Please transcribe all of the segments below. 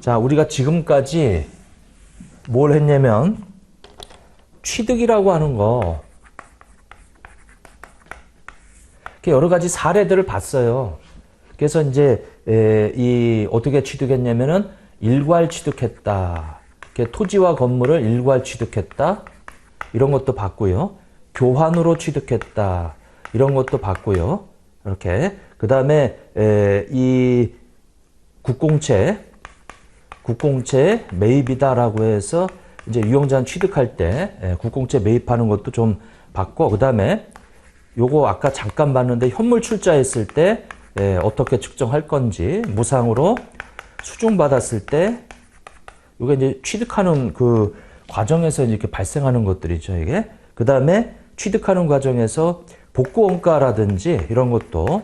자, 우리가 지금까지 뭘 했냐면 취득이라고 하는 거 여러 가지 사례들을 봤어요. 그래서 이제 어떻게 취득했냐면은 일괄 취득했다. 토지와 건물을 일괄 취득했다. 이런 것도 봤고요. 교환으로 취득했다. 이런 것도 봤고요. 이렇게. 그 다음에 이 국공채 매입이다라고 해서 이제 유용자는 취득할 때 국공채 매입하는 것도 좀 봤고, 그 다음에 요거 아까 잠깐 봤는데 현물 출자했을 때 어떻게 측정할 건지, 무상으로 수중받았을 때 요게 이제 취득하는 그 과정에서 이렇게 발생하는 것들이죠, 이게. 그 다음에 취득하는 과정에서 복구원가라든지 이런 것도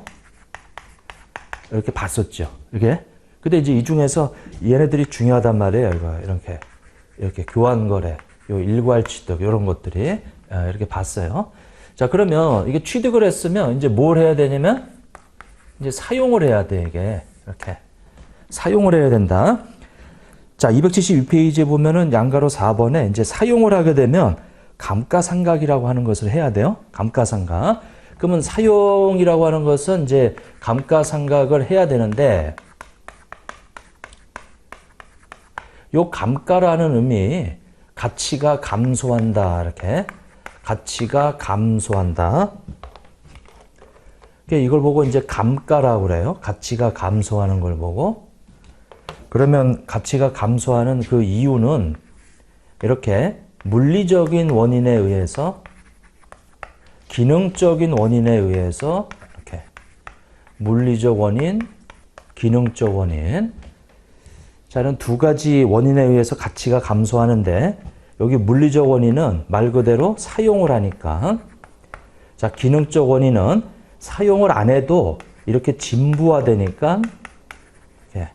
이렇게 봤었죠, 이게. 근데 이제 이 중에서 얘네들이 중요하단 말이에요, 이거. 이렇게 교환거래, 요 일괄 취득, 이런 것들이 이렇게 봤어요. 자, 그러면 이게 취득을 했으면 이제 뭘 해야 되냐면 이제 사용을 해야 돼, 이게. 이렇게. 사용을 해야 된다. 자, 272페이지에 보면은 양가로 4번에 이제 사용을 하게 되면 감가상각이라고 하는 것을 해야 돼요. 감가상각. 그러면 사용이라고 하는 것은 이제 감가상각을 해야 되는데, 요 감가라는 의미, 가치가 감소한다, 이렇게. 가치가 감소한다. 이걸 보고 이제 감가라고 그래요. 가치가 감소하는 걸 보고. 그러면 가치가 감소하는 그 이유는 이렇게 물리적인 원인에 의해서, 기능적인 원인에 의해서, 이렇게 물리적 원인, 기능적 원인. 자, 이런 두 가지 원인에 의해서 가치가 감소하는데, 여기 물리적 원인은 말 그대로 사용을 하니까, 자, 기능적 원인은 사용을 안 해도 이렇게 진부화되니까, 이렇게.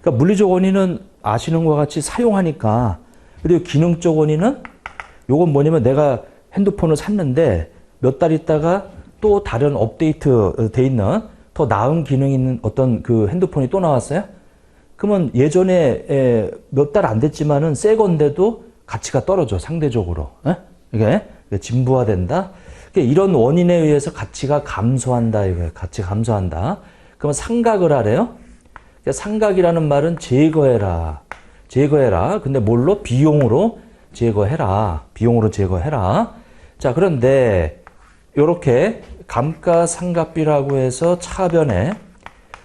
그러니까 물리적 원인은 아시는 것과 같이 사용하니까, 그리고 기능적 원인은 요건 뭐냐면 내가 핸드폰을 샀는데 몇 달 있다가 또 다른 업데이트 돼 있는 더 나은 기능 있는 어떤 그 핸드폰이 또 나왔어요? 그러면 예전에 몇 달 안 됐지만은 새 건데도 가치가 떨어져, 상대적으로. 이게 진부화된다. 그러니까 이런 원인에 의해서 가치가 감소한다, 이거예요. 가치가 감소한다. 그러면 상각을 하래요? 그러니까 상각이라는 말은 제거해라. 제거해라. 근데 뭘로? 비용으로 제거해라. 비용으로 제거해라. 자, 그런데 요렇게 감가상각비라고 해서 차변에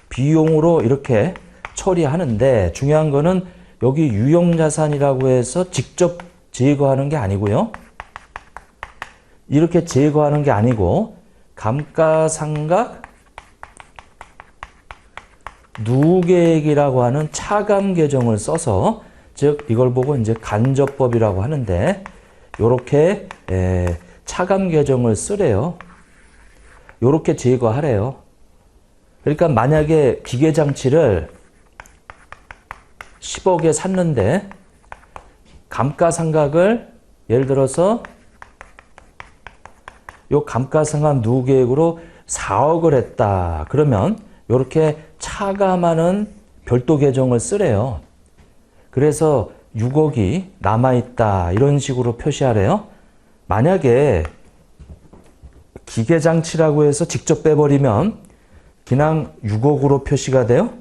비용으로 이렇게 처리하는데, 중요한 거는 여기 유형자산이라고 해서 직접 제거하는 게 아니고요. 이렇게 제거하는 게 아니고 감가상각 누계액이라고 하는 차감 계정을 써서, 즉 이걸 보고 이제 간접법이라고 하는데, 요렇게 차감 계정을 쓰래요. 요렇게 제거하래요. 그러니까 만약에 기계장치를 10억에 샀는데 감가상각을 예를 들어서 요 감가상각 누계액으로 4억을 했다. 그러면 요렇게 차감하는 별도 계정을 쓰래요. 그래서 6억이 남아있다, 이런 식으로 표시하래요. 만약에 기계장치라고 해서 직접 빼버리면 그냥 6억으로 표시가 돼요.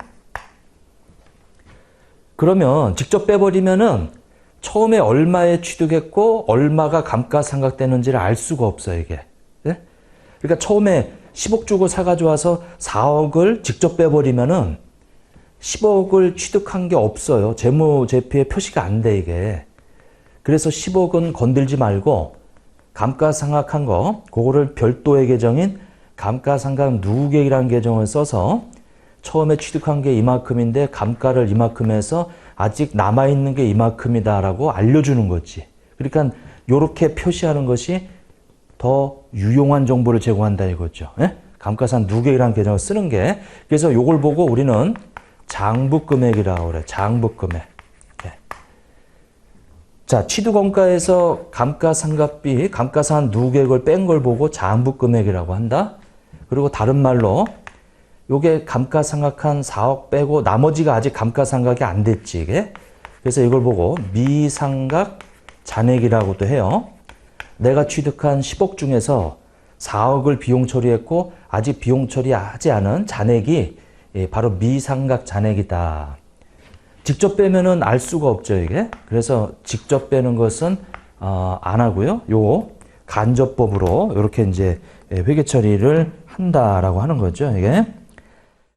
그러면 직접 빼버리면은 처음에 얼마에 취득했고 얼마가 감가상각되는지를 알 수가 없어요, 이게. 네? 그러니까 처음에 10억 주고 사가지고 와서 4억을 직접 빼버리면은 10억을 취득한 게 없어요. 재무제표에 표시가 안 돼, 이게. 그래서 10억은 건들지 말고 감가상각한 거, 그거를 별도의 계정인 감가상각 누계액이라는 계정을 써서 처음에 취득한 게 이만큼인데 감가를 이만큼 해서 아직 남아있는 게 이만큼이다라고 알려주는 거지. 그러니까 요렇게 표시하는 것이 더 유용한 정보를 제공한다 이거죠. 예? 감가상 누계액이라는 계정을 쓰는 게. 그래서 요걸 보고 우리는 장부금액이라고 그래. 장부금액. 예. 자, 취득원가에서 감가상각비, 감가상 누계액을 뺀 걸 보고 장부금액이라고 한다. 그리고 다른 말로 요게 감가상각한 4억 빼고 나머지가 아직 감가상각이 안 됐지, 이게. 그래서 이걸 보고 미상각 잔액이라고도 해요. 내가 취득한 10억 중에서 4억을 비용 처리했고 아직 비용 처리하지 않은 잔액이 바로 미상각 잔액이다. 직접 빼면은 알 수가 없죠, 이게. 그래서 직접 빼는 것은 안 하고요. 요 간접법으로 이렇게 이제 회계 처리를 한다라고 하는 거죠, 이게.